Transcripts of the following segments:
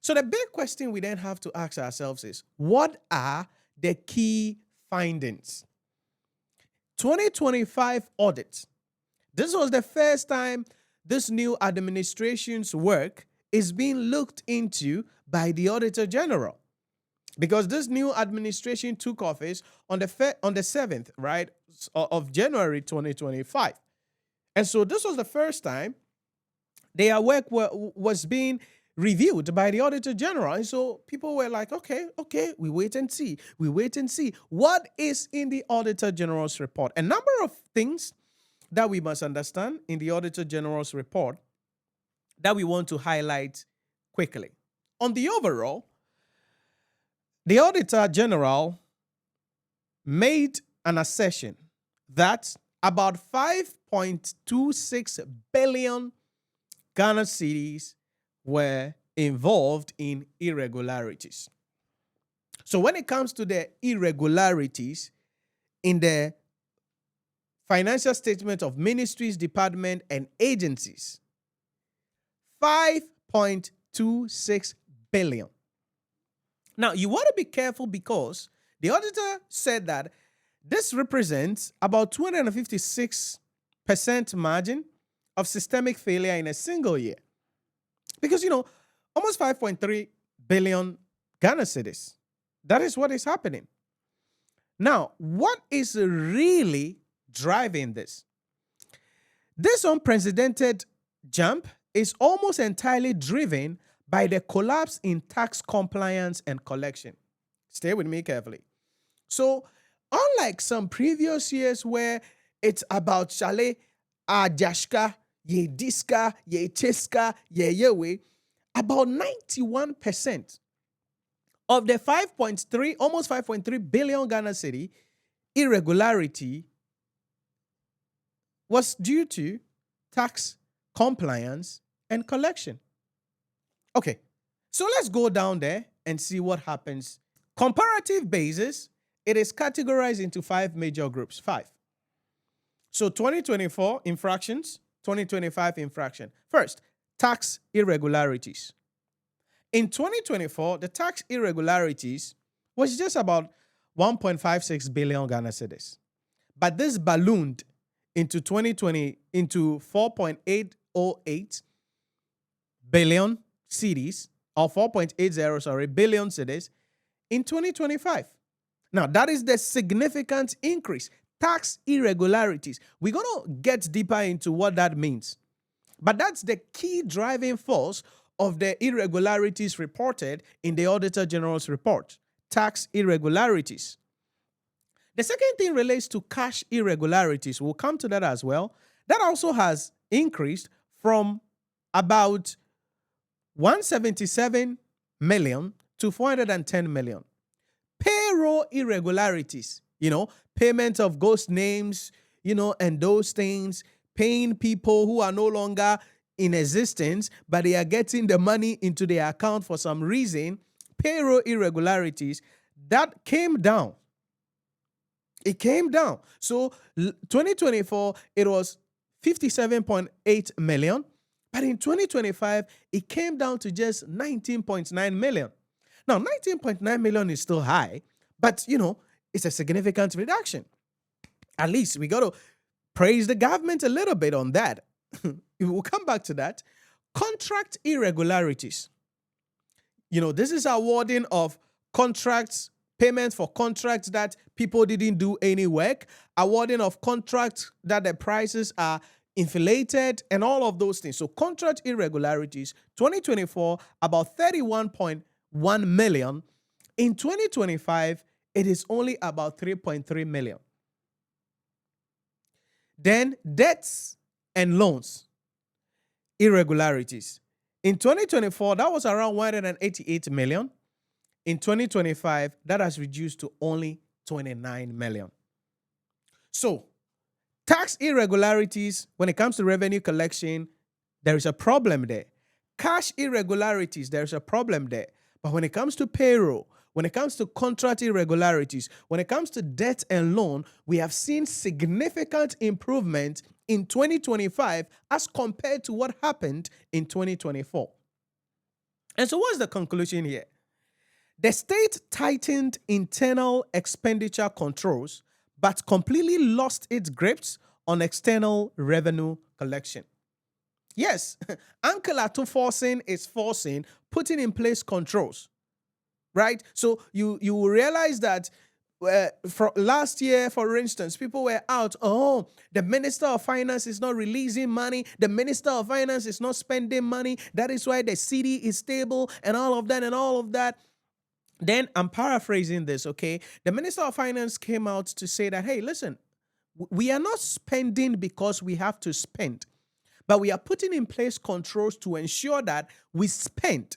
So the big question we then have to ask ourselves is, what are the key findings? 2025 audit. This was the first time this new administration's work is being looked into by the Auditor General, because this new administration took office on the 7th, right, of January 2025. And so this was the first time their work was being reviewed by the Auditor General. And so people were like, okay, we wait and see. We wait and see. What is in the Auditor General's report? A number of things that we must understand in the Auditor General's report that we want to highlight quickly. On the overall, the Auditor General made an assertion that about 5.26 billion Ghana cedis were involved in irregularities. So when it comes to the irregularities in the financial statement of ministries, departments, and agencies, 5.26 billion. Now, you want to be careful because the auditor said that this represents about 256% margin of systemic failure in a single year. Because, almost 5.3 billion Ghana cedis. That is what is happening. Now, what is really driving this? This unprecedented jump is almost entirely driven by the collapse in tax compliance and collection. Stay with me carefully. So, unlike some previous years where it's about Shale, Jashka, Ye Diska, Ye Cheska, Ye Yewe, about 91% of the 5.3, almost 5.3 billion Ghana cedi irregularity was due to tax compliance and collection. Okay, so let's go down there and see what happens. Comparative basis, it is categorized into 5 major groups. 5. So 2024 infractions, 2025 infraction. First, tax irregularities. In 2024, the tax irregularities was just about 1.56 billion Ghana cedis. But this ballooned into 2020 into 4.808 billion cedis, or 4.80, billion cedis in 2025. Now, that is the significant increase. Tax irregularities. We're going to get deeper into what that means. But that's the key driving force of the irregularities reported in the Auditor General's report. Tax irregularities. The second thing relates to cash irregularities. We'll come to that as well. That also has increased from about 177 million to 410 million. Payroll irregularities, payment of ghost names, and those things, paying people who are no longer in existence, but they are getting the money into their account for some reason. Payroll irregularities, that came down. It came down. So 2024, it was 57.8 million. But in 2025, it came down to just 19.9 million. Now, 19.9 million is still high, but, it's a significant reduction. At least we got to praise the government a little bit on that. We'll come back to that. Contract irregularities. This is awarding of contracts, payments for contracts that people didn't do any work, awarding of contracts that the prices are inflated, and all of those things. So contract irregularities, 2024, about 31.1 million. In 2025, it is only about 3.3 million. Then debts and loans irregularities. In 2024, that was around 188 million. In 2025, that has reduced to only 29 million. So, tax irregularities, when it comes to revenue collection, there is a problem there. Cash irregularities, there is a problem there. But when it comes to payroll, when it comes to contract irregularities, when it comes to debt and loan, we have seen significant improvement in 2025 as compared to what happened in 2024. And so what's the conclusion here? The state tightened internal expenditure controls, but completely lost its grips on external revenue collection. Yes, Uncle Ato forcing is forcing, putting in place controls, right? So you will realize that for last year, for instance, people were out. Oh, the Minister of Finance is not releasing money. The Minister of Finance is not spending money. That is why the city is stable and all of that and all of that. Then I'm paraphrasing this, okay? The Minister of Finance came out to say that, hey, listen, we are not spending because we have to spend, but we are putting in place controls to ensure that we spend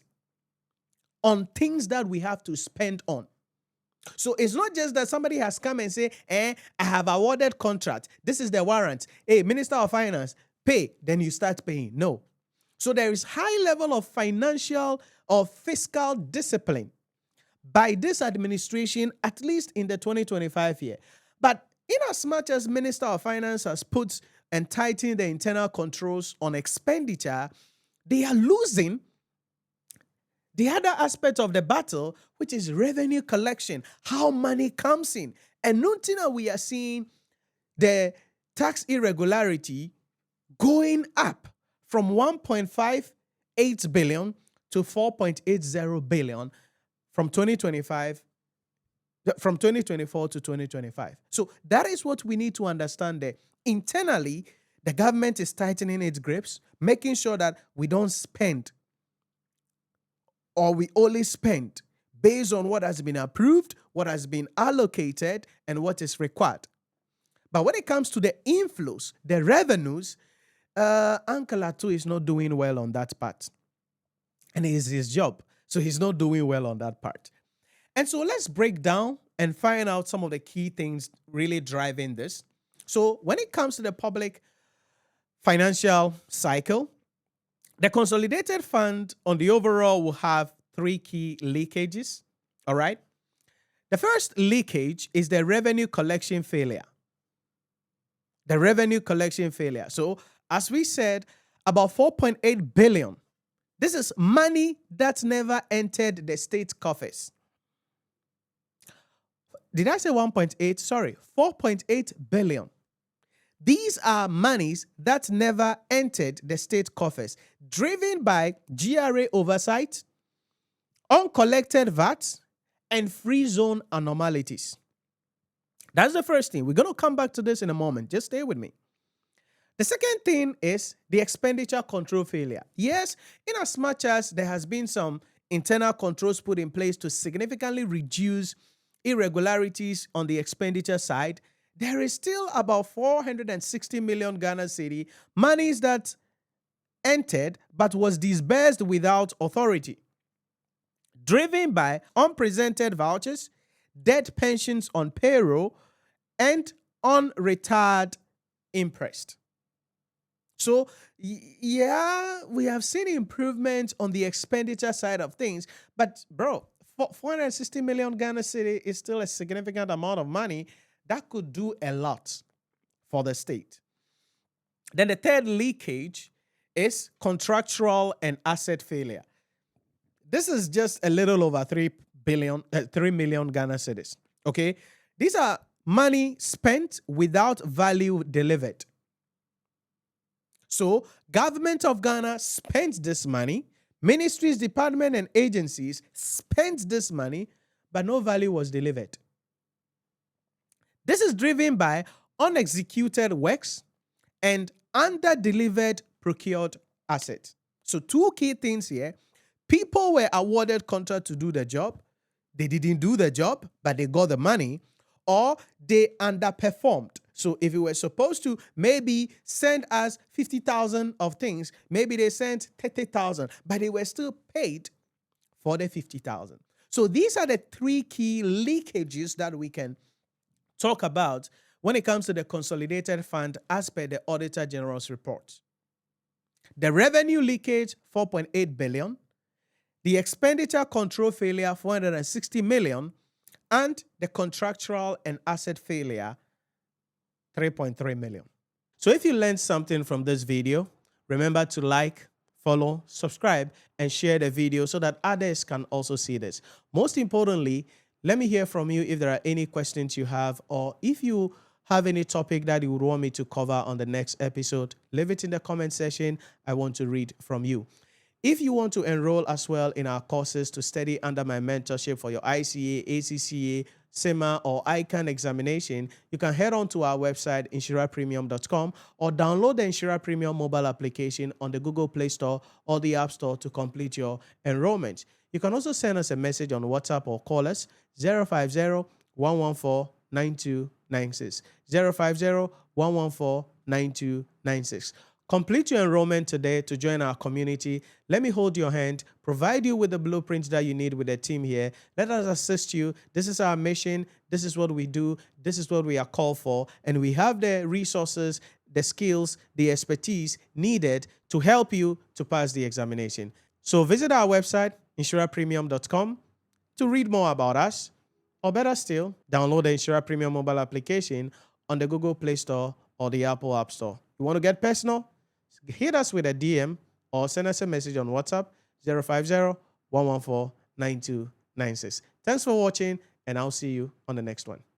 on things that we have to spend on. So it's not just that somebody has come and say, I have awarded contract. This is the warrant. Hey, Minister of Finance, pay. Then you start paying. No. So there is high level of financial or fiscal discipline by this administration, at least in the 2025 year. But in as much as Minister of Finance has put and tightened the internal controls on expenditure, they are losing the other aspect of the battle, which is revenue collection, how money comes in. And nothing that we are seeing the tax irregularity going up from 1.58 billion to 4.80 billion from 2024 to 2025. So that is what we need to understand there. Internally, the government is tightening its grips, making sure that we don't spend, or we only spend based on what has been approved, what has been allocated, and what is required. But when it comes to the inflows, the revenues, Uncle Ato is not doing well on that part. And it is his job. So he's not doing well on that part. And so let's break down and find out some of the key things really driving this. So when it comes to the public financial cycle, the consolidated fund on the overall will have three key leakages. All right. The first leakage is the revenue collection failure. The revenue collection failure. So as we said, about 4.8 billion. This is money that never entered the state coffers. Did I say 1.8? Sorry, 4.8 billion. These are monies that never entered the state coffers, driven by GRA oversight, uncollected VAT, and free zone anomalies. That's the first thing. We're going to come back to this in a moment. Just stay with me. The second thing is the expenditure control failure. Yes, in as much as there has been some internal controls put in place to significantly reduce irregularities on the expenditure side, there is still about 460 million Ghana cedi monies that entered but was disbursed without authority, driven by unpresented vouchers, debt pensions on payroll, and unretired interest. So, yeah, we have seen improvement on the expenditure side of things, but bro, 460 million Ghana cedi is still a significant amount of money that could do a lot for the state. Then the third leakage is contractual and asset failure. This is just a little over 3 million Ghana cedis. Okay, these are money spent without value delivered. So, government of Ghana spent this money, ministries, departments, and agencies spent this money, but no value was delivered. This is driven by unexecuted works and under-delivered procured assets. So, two key things here. People were awarded contract to do the job. They didn't do the job, but they got the money, or they underperformed. So if you were supposed to maybe send us 50,000 of things, maybe they sent 30,000, but they were still paid for the 50,000. So these are the three key leakages that we can talk about when it comes to the consolidated fund as per the Auditor General's report. The revenue leakage, 4.8 billion. The expenditure control failure, 460 million. And the contractual and asset failure, 3.3 million. So if you learned something from this video, remember to like, follow, subscribe, and share the video so that others can also see this. Most importantly, let me hear from you if there are any questions you have, or if you have any topic that you would want me to cover on the next episode. Leave it in the comment section. I want to read from you. If you want to enroll as well in our courses to study under my mentorship for your ICA, ACCA, CIMA, or ICAG examination, you can head on to our website, NhyiraPremium.com, or download the Nhyira Premium mobile application on the Google Play Store or the App Store to complete your enrollment. You can also send us a message on WhatsApp or call us 050-114-9296. 050-114-9296. Complete your enrollment today to join our community. Let me hold your hand, provide you with the blueprints that you need with the team here. Let us assist you. This is our mission. This is what we do. This is what we are called for. And we have the resources, the skills, the expertise needed to help you to pass the examination. So visit our website, NhyiraPremium.com, to read more about us. Or better still, download the Nhyira Premium mobile application on the Google Play Store or the Apple App Store. You want to get personal? Hit us with a DM or send us a message on WhatsApp 050-114-9296. Thanks for watching, and I'll see you on the next one.